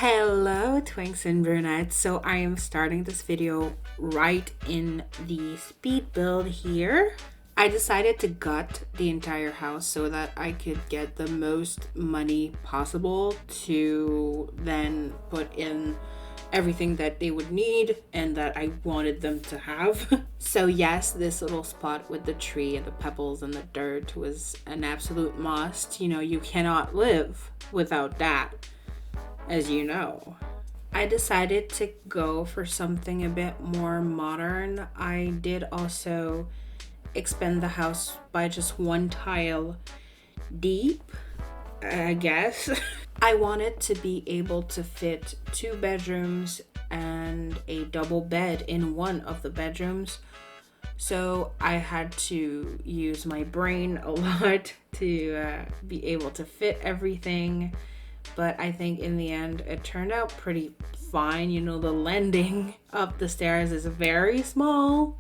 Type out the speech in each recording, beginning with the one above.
Hello, twinks and brunettes. So I am starting this video right in the speed build here. I decided to gut the entire house so that I could get the most money possible to then put in everything that they would need and that I wanted them to have. So yes, this little spot with the tree and the pebbles and the dirt was an absolute must. You cannot live without that, as you know. I decided to go for something a bit more modern. I did also expand the house by just one tile deep, I guess. I wanted to be able to fit 2 bedrooms and a double bed in one of the bedrooms. So I had to use my brain a lot to be able to fit everything. But I think in the end it turned out pretty fine. The landing up the stairs is very small,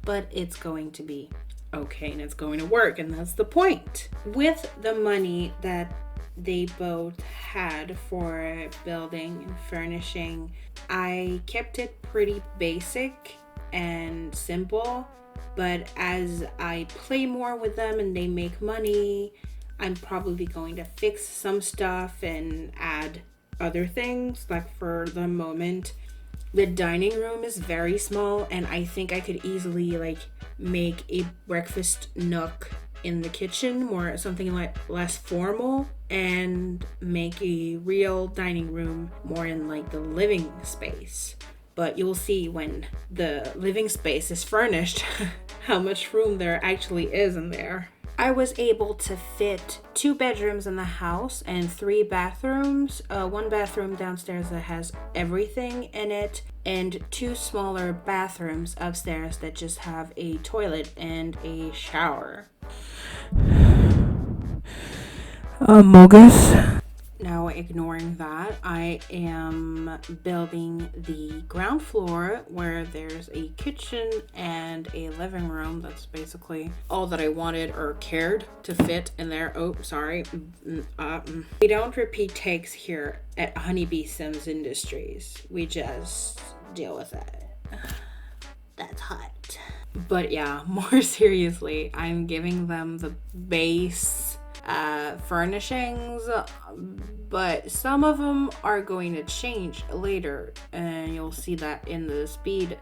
but it's going to be okay and it's going to work, and that's the point. With the money that they both had for building and furnishing, I kept it pretty basic and simple, but as I play more with them and they make money, I'm probably going to fix some stuff and add other things. Like for the moment, the dining room is very small, and I think I could easily make a breakfast nook in the kitchen, more something like less formal, and make a real dining room more in the living space. But you'll see when the living space is furnished how much room there actually is in there. I was able to fit 2 bedrooms in the house and 3 bathrooms. One bathroom downstairs that has everything in it, and 2 smaller bathrooms upstairs that just have a toilet and a shower. Mogus. Now, ignoring that, I am building the ground floor where there's a kitchen and a living room. That's basically all that I wanted or cared to fit in there. Oh, sorry. We don't repeat takes here at Honeybee Sims Industries. We just deal with it. That's hot. But yeah, more seriously, I'm giving them the base furnishings, but some of them are going to change later, and you'll see that in the speed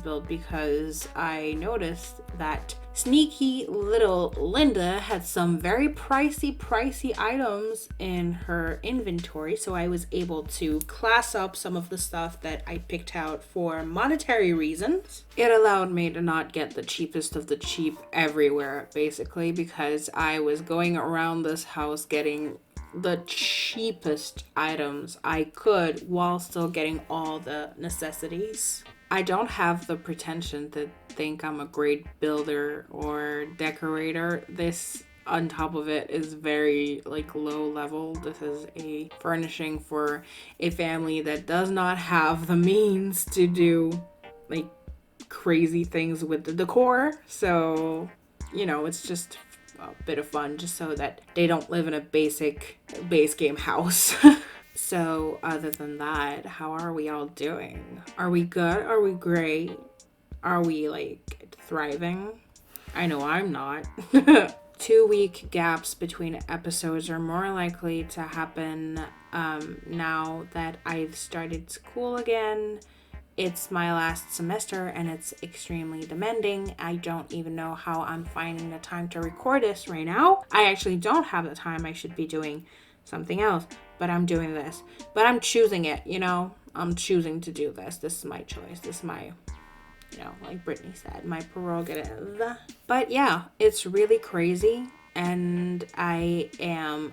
build, because I noticed that sneaky little Linda had some very pricey items in her inventory, so I was able to class up some of the stuff that I picked out for monetary reasons. It allowed me to not get the cheapest of the cheap everywhere, basically, because I was going around this house getting the cheapest items I could while still getting all the necessities. I don't have the pretension to think I'm a great builder or decorator. This, on top of it, is very low level. This is a furnishing for a family that does not have the means to do crazy things with the decor. So, it's just a bit of fun, just so that they don't live in a basic base game house. So other than that, how are we all doing? Are we good? Are we great? Are we thriving? I know I'm not. 2-week gaps between episodes are more likely to happen now that I've started school again. It's my last semester and it's extremely demanding. I don't even know how I'm finding the time to record this right now. I actually don't have the time. I should be doing something else, but I'm doing this. But I'm choosing it, I'm choosing to do this. This is my choice. This is my, like Brittany said, my prerogative. But yeah, it's really crazy. And I am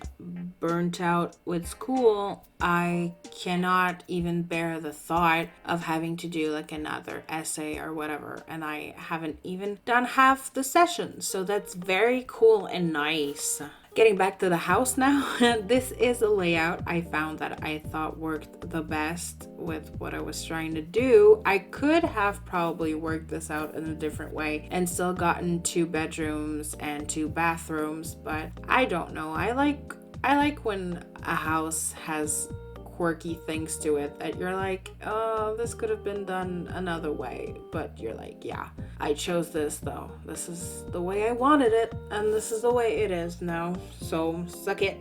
burnt out with school. I cannot even bear the thought of having to do another essay or whatever. And I haven't even done half the sessions. So that's very cool and nice. Getting back to the house now, this is a layout I found that I thought worked the best with what I was trying to do. I could have probably worked this out in a different way and still gotten 2 bedrooms and 2 bathrooms, but I don't know. I like when a house has quirky things to it that you're like, oh, this could have been done another way. But you're like, yeah, I chose this though. This is the way I wanted it, and this is the way it is now. So suck it.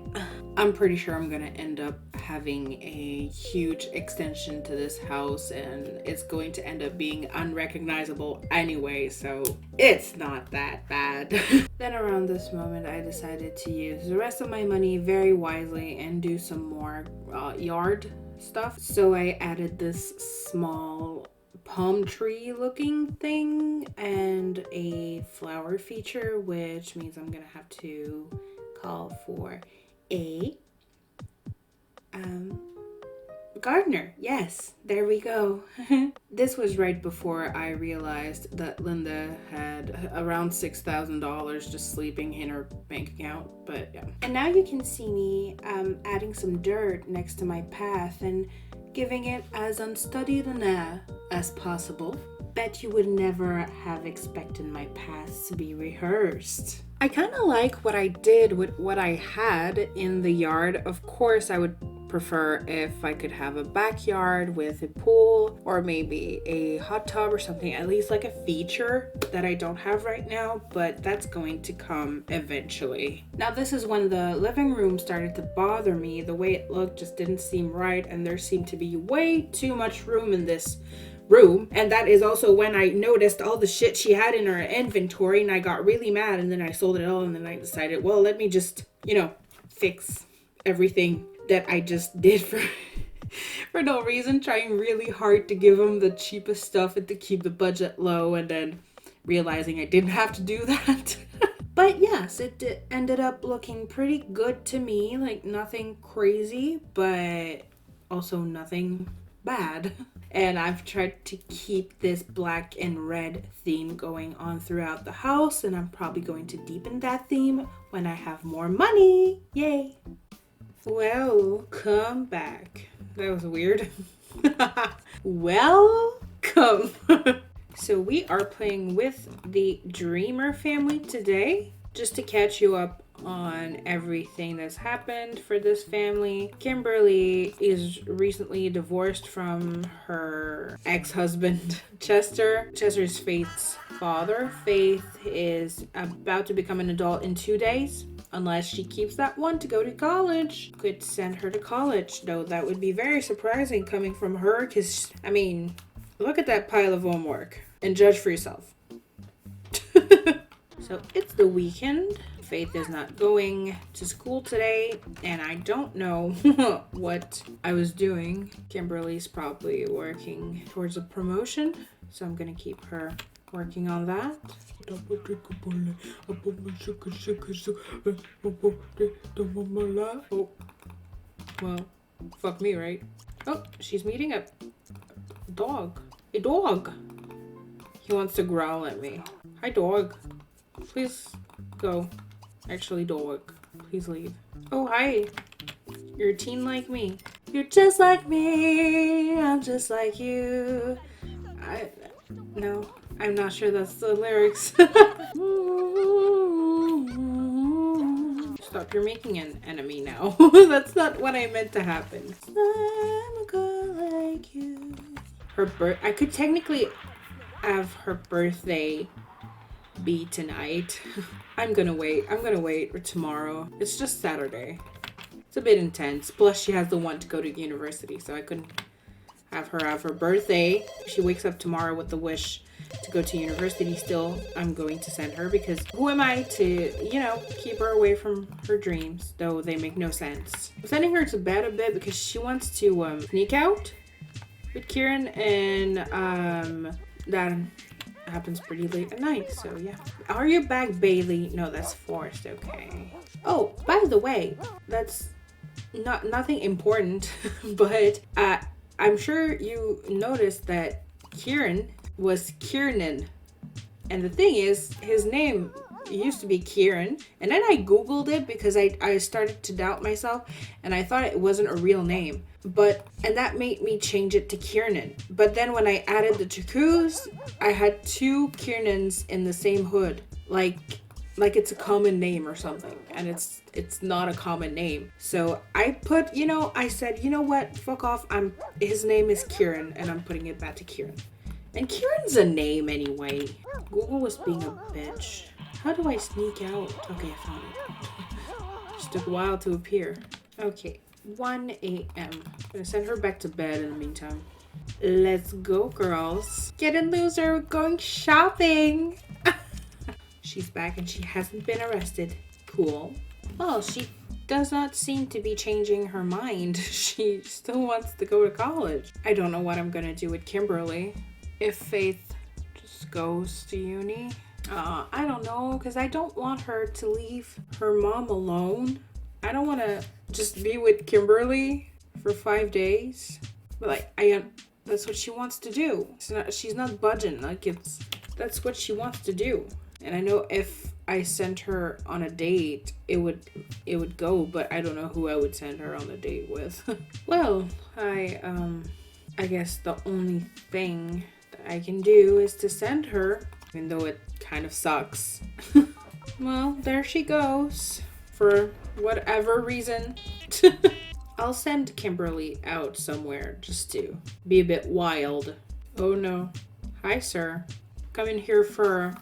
I'm pretty sure I'm gonna end up having a huge extension to this house, and it's going to end up being unrecognizable anyway, so it's not that bad. Then around this moment, I decided to use the rest of my money very wisely and do some more yard stuff. So I added this small palm tree looking thing and a flower feature, which means I'm gonna have to call for a gardener. Yes, there we go. This was right before I realized that Linda had around $6,000 just sleeping in her bank account, but yeah. And now you can see me adding some dirt next to my path and giving it as unstudied an air as possible. Bet you would never have expected my paths to be rehearsed. I kind of like what I did with what I had in the yard. Of course, I would prefer if I could have a backyard with a pool or maybe a hot tub or something, at least like a feature that I don't have right now, but that's going to come eventually. Now this is when the living room started to bother me. The way it looked just didn't seem right, and there seemed to be way too much room in this room, and that is also when I noticed all the shit she had in her inventory, and I got really mad, and then I sold it all, and then I decided, well, let me just, fix everything that I just did for no reason, trying really hard to give them the cheapest stuff and to keep the budget low, and then realizing I didn't have to do that. But yes, it ended up looking pretty good to me, like nothing crazy, but also nothing bad. And I've tried to keep this black and red theme going on throughout the house, and I'm probably going to deepen that theme when I have more money. Yay! Welcome back. That was weird. Welcome. So we are playing with the Dreamer family today, just to catch you up on everything that's happened for this family. Kimberly is recently divorced from her ex-husband, Chester. Chester is Faith's father. Faith is about to become an adult in 2 days. Unless she keeps that one to go to college. Could send her to college, though that would be very surprising coming from her, because, look at that pile of homework and judge for yourself. So it's the weekend. Faith is not going to school today, and I don't know what I was doing. Kimberly's probably working towards a promotion, so I'm gonna keep her working on that. Oh, well, fuck me, right? Oh, she's meeting a dog. A dog. He wants to growl at me. Hi, dog. Please go. Actually, dog, please leave. Oh, hi. You're a teen like me. You're just like me. I'm just like you. No, I'm not sure that's the lyrics. Stop, you're making an enemy now. That's not what I meant to happen. I'm a girl like you. I could technically have her birthday be tonight. I'm gonna wait for tomorrow. It's just Saturday. It's a bit intense. Plus she has the one to go to university, so I couldn't have her birthday. If she wakes up tomorrow with the wish to go to university, still I'm going to send her, because who am I to, keep her away from her dreams, though they make no sense. I'm sending her to bed a bit because she wants to sneak out with Kieran, and that happens pretty late at night, so yeah. Are you back, Bailey? No, that's Forrest. Okay. Oh, by the way, that's nothing important, but I'm sure you noticed that Kieran was Kiernan, and the thing is, his name used to be Kieran, and then I googled it because I started to doubt myself, and I thought it wasn't a real name, and that made me change it to Kiernan. But then when I added the Chakuz, I had two Kiernans in the same hood. Like, like it's a common name or something, and it's not a common name. So I put, I said, you know what, fuck off. His name is Kieran, and I'm putting it back to Kieran. And Kieran's a name anyway. Google was being a bitch. How do I sneak out? Okay, I found it. Just took a while to appear. Okay, 1 a.m. I'm gonna send her back to bed in the meantime. Let's go, girls. Get in, loser. Going shopping. She's back and she hasn't been arrested. Cool. Well, she does not seem to be changing her mind. She still wants to go to college. I don't know what I'm gonna do with Kimberly. If Faith just goes to uni. I don't know, because I don't want her to leave her mom alone. I don't want to just be with Kimberly for 5 days. But like, that's what she wants to do. She's not budging. That's what she wants to do. And I know if I sent her on a date, it would go, but I don't know who I would send her on a date with. Well, I guess the only thing that I can do is to send her, even though it kind of sucks. Well, there she goes. For whatever reason. I'll send Kimberly out somewhere just to be a bit wild. Oh no. Hi, sir. Come in here for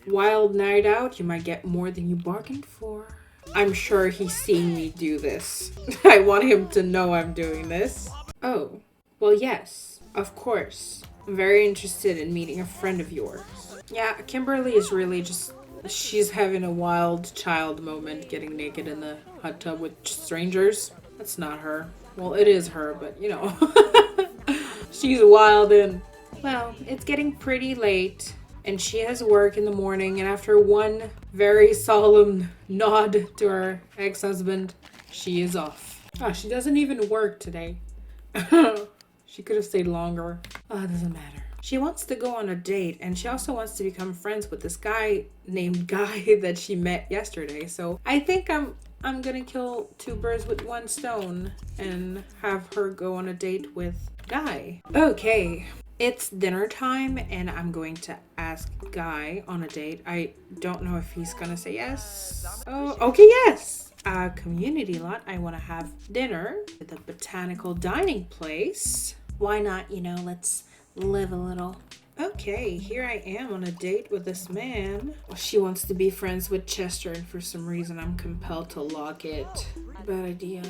a wild night out. You might get more than you bargained for. I'm sure he's seeing me do this. I want him to know I'm doing this. Oh, well, yes, of course. I'm very interested in meeting a friend of yours. Yeah, Kimberly is really just... She's having a wild child moment getting naked in the hot tub with strangers. That's not her. Well, it is her, but she's wild and... Well, it's getting pretty late and she has work in the morning, and after one very solemn nod to her ex-husband, she is off. Oh, she doesn't even work today. She could have stayed longer. Oh, it doesn't matter. She wants to go on a date, and she also wants to become friends with this guy named Guy that she met yesterday. So I think I'm gonna kill 2 birds with 1 stone and have her go on a date with Guy. Okay, it's dinner time, and I'm going to ask Guy on a date. I don't know if he's gonna say yes. Oh, okay, yes. Community lot. I want to have dinner at the botanical dining place. Why not? Let's live a little. Okay, here I am on a date with this man. She wants to be friends with Chester, and for some reason I'm compelled to lock it. Bad idea.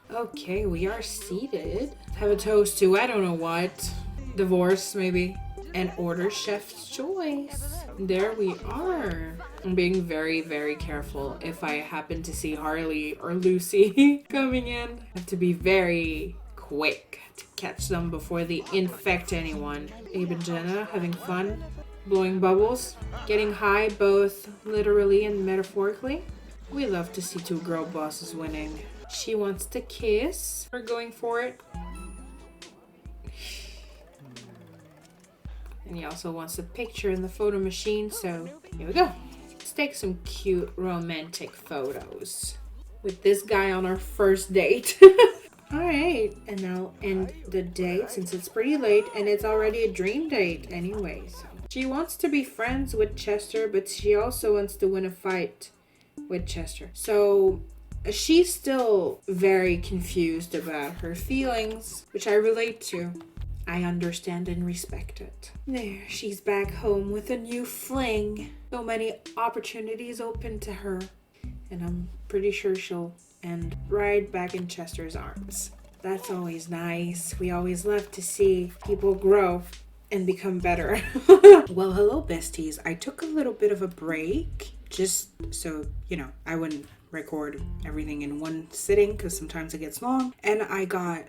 Okay, we are seated. Have a toast to, I don't know what. Divorce, maybe. And order chef's choice. There we are. I'm being very, very careful if I happen to see Harley or Lucy coming in. I have to be very quick to catch them before they infect anyone. Abe and Jenna having fun, blowing bubbles, getting high both literally and metaphorically. We love to see 2 girl bosses winning. She wants to kiss. We're going for it. And he also wants a picture in the photo machine, so here we go. Let's take some cute romantic photos with this guy on our first date. Alright, and I'll end the date since it's pretty late and it's already a dream date anyway. So she wants to be friends with Chester, but she also wants to win a fight with Chester. So she's still very confused about her feelings, which I relate to. I understand and respect it. There, she's back home with a new fling. So many opportunities open to her. And I'm pretty sure she'll end right back in Chester's arms. That's always nice. We always love to see people grow and become better. Well, hello, besties. I took a little bit of a break just so, I wouldn't record everything in one sitting because sometimes it gets long. And I got,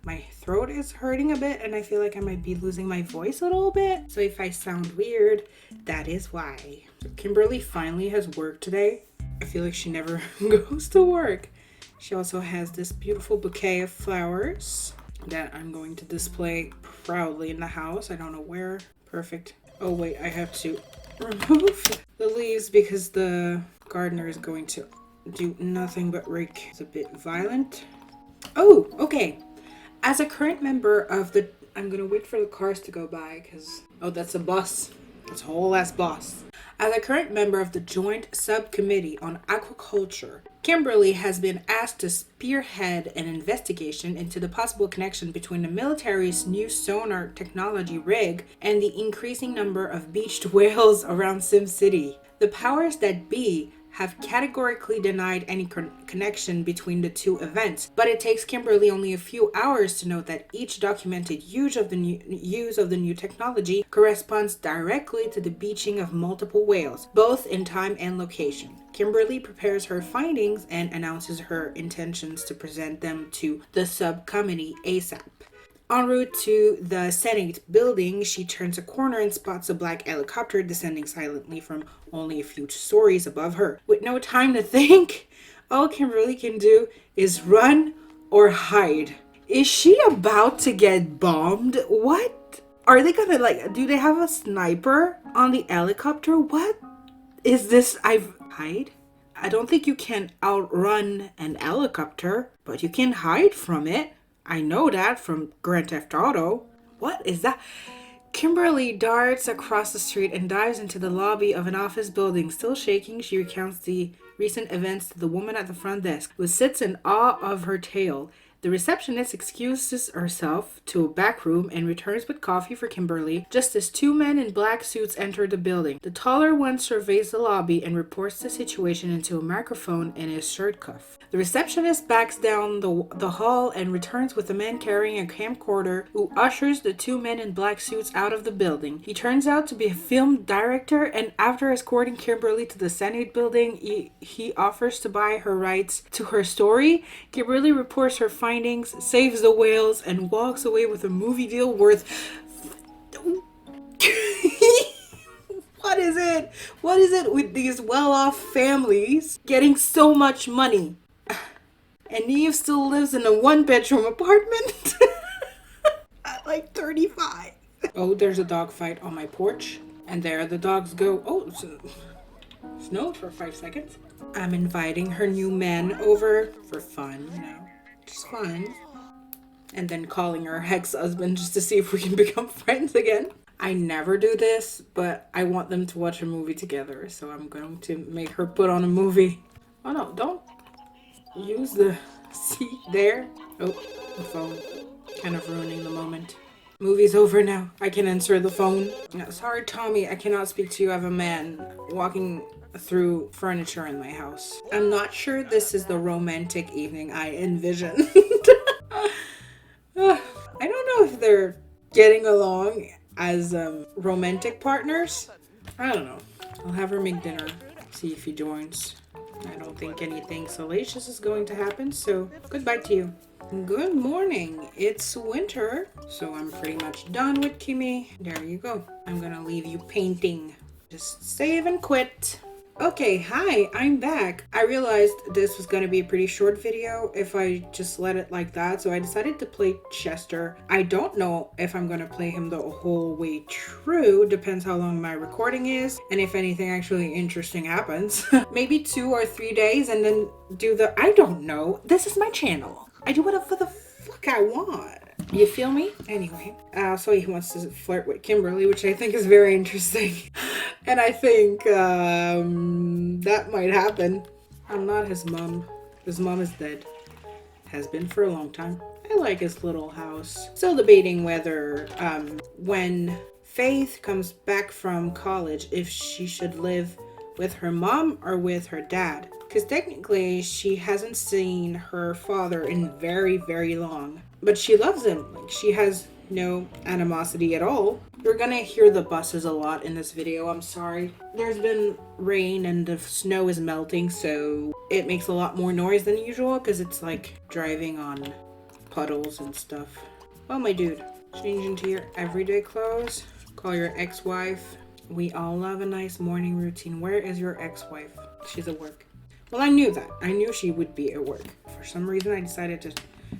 my throat is hurting a bit and I feel like I might be losing my voice a little bit. So if I sound weird, that is why. So Kimberly finally has work today. I feel like she never goes to work. She also has this beautiful bouquet of flowers that I'm going to display proudly in the house. I don't know where. Perfect. Oh wait, I have to remove the leaves because the gardener is going to do nothing but rake. It's a bit violent. Oh, okay. As a current member of the... I'm going to wait for the cars to go by because... Oh, that's a bus. It's a whole ass boss. As a current member of the Joint Subcommittee on Aquaculture, Kimberly has been asked to spearhead an investigation into the possible connection between the military's new sonar technology rig and the increasing number of beached whales around SimCity. The powers that be have categorically denied any connection between the two events, but it takes Kimberly only a few hours to note that each documented use of the new technology corresponds directly to the beaching of multiple whales, both in time and location. Kimberly prepares her findings and announces her intentions to present them to the subcommittee ASAP. En route to the Senate building, she turns a corner and spots a black helicopter descending silently from only a few stories above her. With no time to think, all Kimberly can do is run or hide. Is she about to get bombed? What? Are they gonna, do they have a sniper on the helicopter? What is this? Hide? I don't think you can outrun an helicopter, but you can hide from it. I know that from Grand Theft Auto. What is that? Kimberly darts across the street and dives into the lobby of an office building. Still shaking, she recounts the recent events to the woman at the front desk, who sits in awe of her tale. The receptionist excuses herself to a back room and returns with coffee for Kimberly just as two men in black suits enter the building. The taller one surveys the lobby and reports the situation into a microphone in his shirt cuff. The receptionist backs down the hall and returns with a man carrying a camcorder who ushers the two men in black suits out of the building. He turns out to be a film director, and after escorting Kimberly to the Senate building, he offers to buy her rights to her story. Kimberly reports her findings, saves the whales, and walks away with a movie deal worth... What is it? What is it with these well-off families getting so much money? And Neve still lives in a one-bedroom apartment at like 35. Oh, there's a dog fight on my porch. And there the dogs go. Oh, snowed for 5 seconds. I'm inviting her new man over for fun, just fun. And then calling her ex-husband just to see if we can become friends again. I never do this, but I want them to watch a movie together. So I'm going to make her put on a movie. Oh no, don't use the seat there. Oh, the phone. Kind of ruining the moment. Movie's over now. I can answer the phone. No, sorry, Tommy. I cannot speak to you. I have a man walking through furniture in my house. I'm not sure this is the romantic evening I envisioned. I don't know if they're getting along as romantic partners. I don't know. I'll have her make dinner. See if he joins. I don't think anything salacious is going to happen, so goodbye to you. Good morning. It's winter, so I'm pretty much done with Kimmy. There you go. I'm gonna leave you painting. Just save and quit. Okay, hi, I'm back. I realized this was gonna be a pretty short video if I just let it like that, so I decided to play Chester. I don't know if I'm gonna play him the whole way through. Depends how long my recording is and if anything actually interesting happens. Maybe 2 or 3 days and then do the... I don't know. This is my channel. I do whatever the fuck I want. You feel me? Anyway, so he wants to flirt with Kimberly, which I think is very interesting. And I think that might happen. I'm not his mom. His mom is dead. Has been for a long time. I like his little house. Still debating whether when Faith comes back from college, if she should live with her mom or with her dad. Because technically she hasn't seen her father in very, very long. But she loves him. Like, she has no animosity at all. You're gonna hear the buses a lot in this video. I'm sorry. There's been rain and the snow is melting, so it makes a lot more noise than usual because it's like driving on puddles and stuff. Well, my dude, change into your everyday clothes. Call your ex-wife. We all love a nice morning routine. Where is your ex-wife? She's at work. Well, I knew that. I knew she would be at work. For some reason, I decided to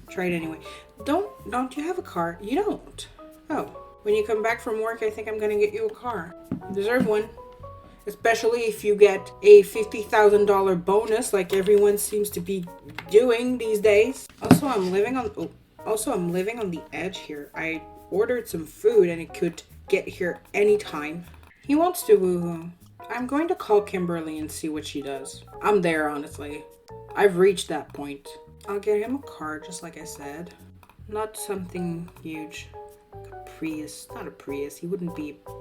try it anyway. Don't you have a car? You don't. Oh, when you come back from work, I think I'm gonna get you a car. You deserve one. Especially if you get a $50,000 bonus like everyone seems to be doing these days. Also, I'm living on the edge here. I ordered some food and it could get here anytime. He wants to woohoo. I'm going to call Kimberly and see what she does. I'm there, honestly. I've reached that point. I'll get him a car, just like I said. Not something huge. Like a Prius. Not a Prius. He wouldn't be a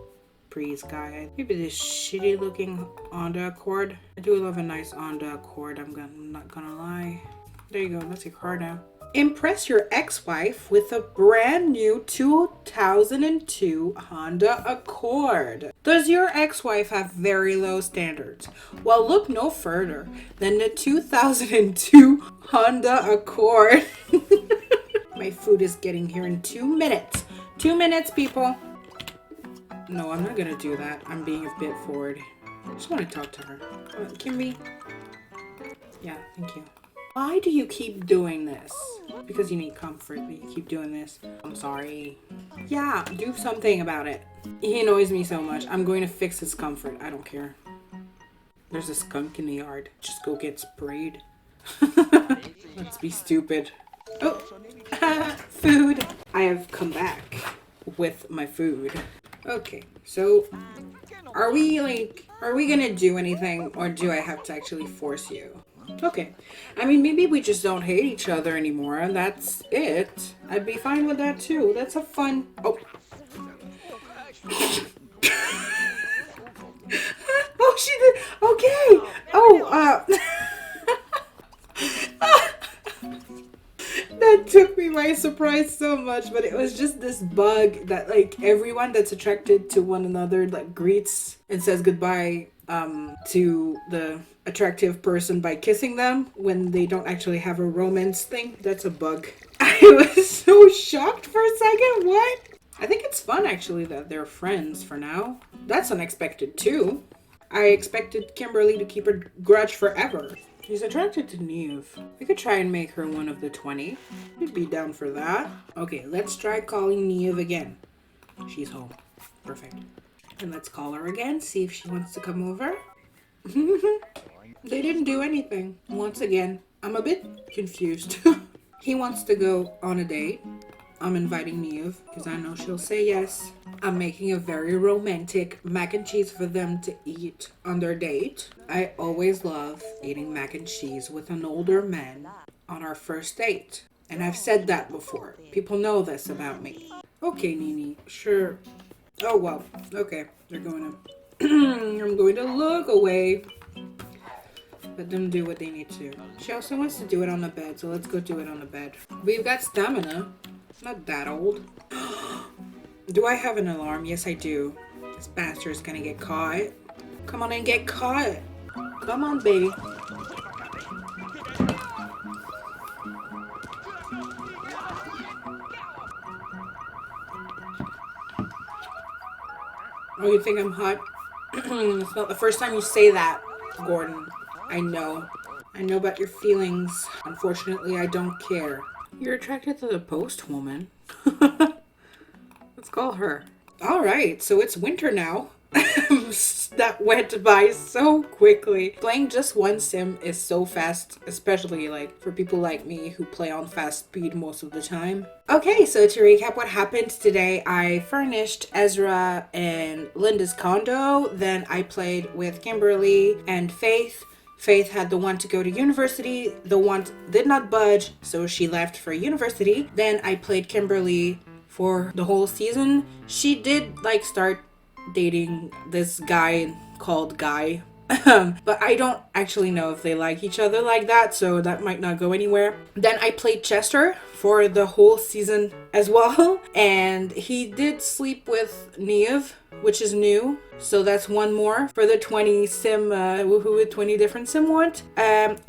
Prius guy. Maybe this shitty looking Honda Accord. I do love a nice Honda Accord, I'm not gonna lie. There you go, that's your car now. Impress your ex-wife with a brand new 2002 Honda Accord. Does your ex-wife have very low standards? Well, look no further than the 2002 Honda Accord. My food is getting here in 2 minutes. 2 minutes, people. No, I'm not gonna do that. I'm being a bit forward. I just want to talk to her. Kimby? Yeah, thank you. Why do you keep doing this? Because you need comfort, but you keep doing this. I'm sorry. Yeah, do something about it. He annoys me so much. I'm going to fix his comfort. I don't care. There's a skunk in the yard. Just go get sprayed. Let's be stupid. Oh, food. I have come back with my food. Okay, so are we gonna do anything, or do I have to actually force you? Okay. I mean, maybe we just don't hate each other anymore, and that's it. I'd be fine with that, too. That's a fun... Oh. Oh, she did... Okay. Oh, that took me by surprise so much, but it was just this bug that, like, everyone that's attracted to one another, like, greets and says goodbye to the attractive person by kissing them when they don't actually have a romance thing. That's a bug. I was so shocked for a second. What? I think it's fun, actually, that they're friends for now. That's unexpected, too. I expected Kimberly to keep her grudge forever. She's attracted to Neve. We could try and make her one of the 20. You'd be down for that. Okay, let's try calling Neve again. She's home. Perfect. And let's call her again, see if she wants to come over. They didn't do anything. Once again, I'm a bit confused. He wants to go on a date. I'm inviting Neve because I know she'll say yes. I'm making a very romantic mac and cheese for them to eat on their date. I always love eating mac and cheese with an older man on our first date. And I've said that before. People know this about me. Okay, Nini, sure. Oh, well, okay. They're going to... I'm going to look away. Let them do what they need to. She also wants to do it on the bed, so let's go do it on the bed. We've got stamina. Not that old. Do I have an alarm? Yes, I do. This bastard's gonna get caught. Come on and get caught. Come on, baby. Oh, you think I'm hot? It's not the first time you say that, Gordon. I know. I know about your feelings. Unfortunately, I don't care. You're attracted to the postwoman. Let's call her. Alright, so it's winter now. That went by so quickly. Playing just one sim is so fast, especially like for people like me who play on fast speed most of the time. Okay, so to recap what happened today, I furnished Ezra and Linda's condo. Then I played with Kimberly and Faith. Faith had the one to go to university. The one did not budge, so she left for university. Then I played Kimberly for the whole season. She did like start dating this guy called Guy. But I don't actually know if they like each other like that, so that might not go anywhere. Then I played Chester for the whole season as well. And he did sleep with Neve, which is new. So that's one more for the 20 sim, woohoo with 20 different sim want. And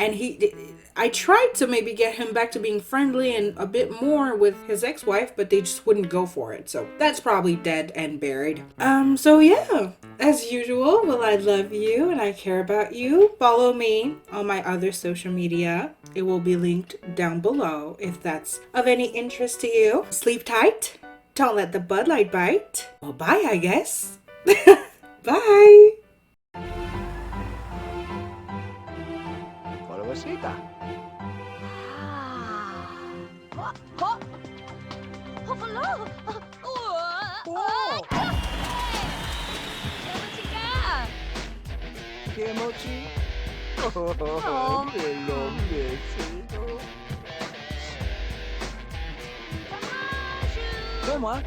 I tried to maybe get him back to being friendly and a bit more with his ex-wife, but they just wouldn't go for it. So that's probably dead and buried. So yeah, as usual, well, I love you and I care about you. Follow me on my other social media. It will be linked down below if that's of any interest to you. Sleep tight. Don't let the Bud Light bite. Well, bye, I guess. Bye. Hello. qué, Mochi? Oh, me lo merezco. Toma.